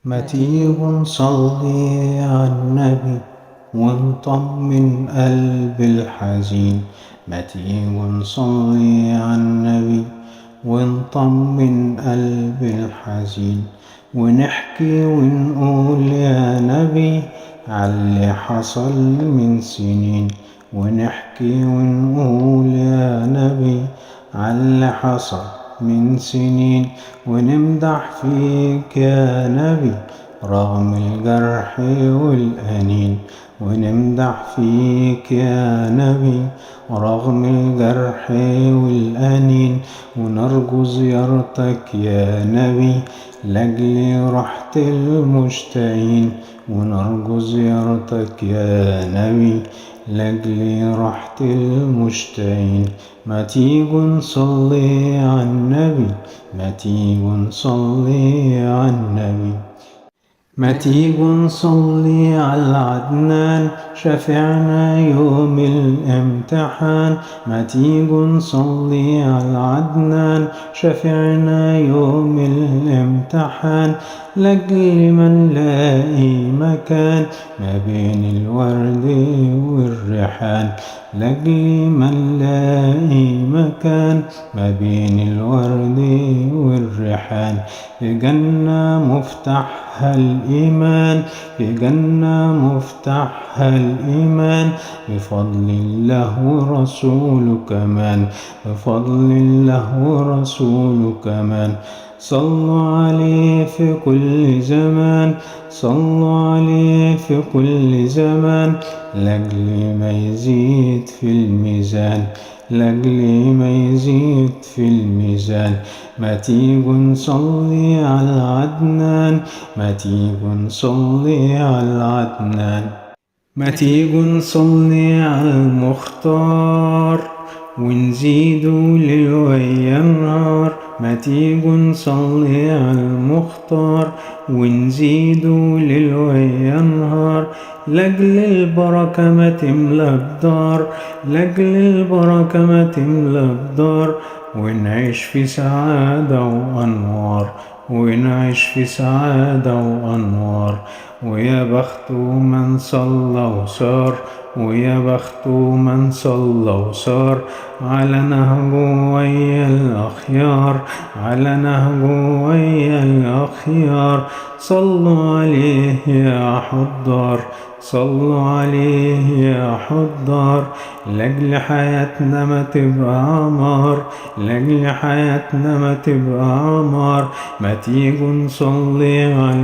ما تيجوا نصلي على النبي ونطمن قلب الحزين. ما تيجوا نصلي على النبي ونطمن قلب الحزين، ونحكي ونقول يا نبي عاللي حصل من سنين. ونحكي ونقول يا نبي عاللي حصل من سنين، ونمدح فيك يا نبي رغم الجرح والأنين. ونمدح فيك يا نبي رغم الجرح والأنين، ونرجو زيارتك يا نبي لأجل راحة المشتاقين. ونرجو زيارتك يا نبي لأجل راحة المشتاقين. ما تيجوا نصلي على النبي، ما تيجوا نصلي على النبي. ما تيجوا نصلي على عدنان شفيعنا يوم الامتحان. ما تيجوا نصلي على عدنان شفيعنا يوم الامتحان، لأجل ما نلاقي مكان ما بين الورد والريحان. لأجل ما نلاقي مكان ما بين الورد والريحان. الجنة مفتاحها الإيمان، الجنة مفتاحها الإيمان، بفضل الله ورسوله كمان، بفضل الله ورسوله كمان. صلوا عليه في كل زمان، صلوا عليه في كل زمان، لأجل ما يزيد في الميزان، لأجل ما يزيد في الميزان. ما تيجوا نصلي على عدنان، ما تيجوا نصلي على عدنان. ما تيجوا نصلي على المختار ونزيدوا ليل ويا نهار. ما تيجوا نصلي على المختار ونزيدوا ليل ويا نهار، لأجل البركة ما تملى الدار، لأجل البركة ما تملى الدار. ونعيش في سعادة وأنوار، ونعيش في سعادة وأنوار. ويا بخت من صلى وصار، ويا بخت من صلى وصار، على نهجه ويا الأخيار، على نهجه ويا الأخيار. صلوا عليه يا حضار، صلوا عليه يا حضار، لأجل حياتنا ما تبقى عمار، لأجل حياتنا ما تبقى عمار. ما تيجوا نصلي على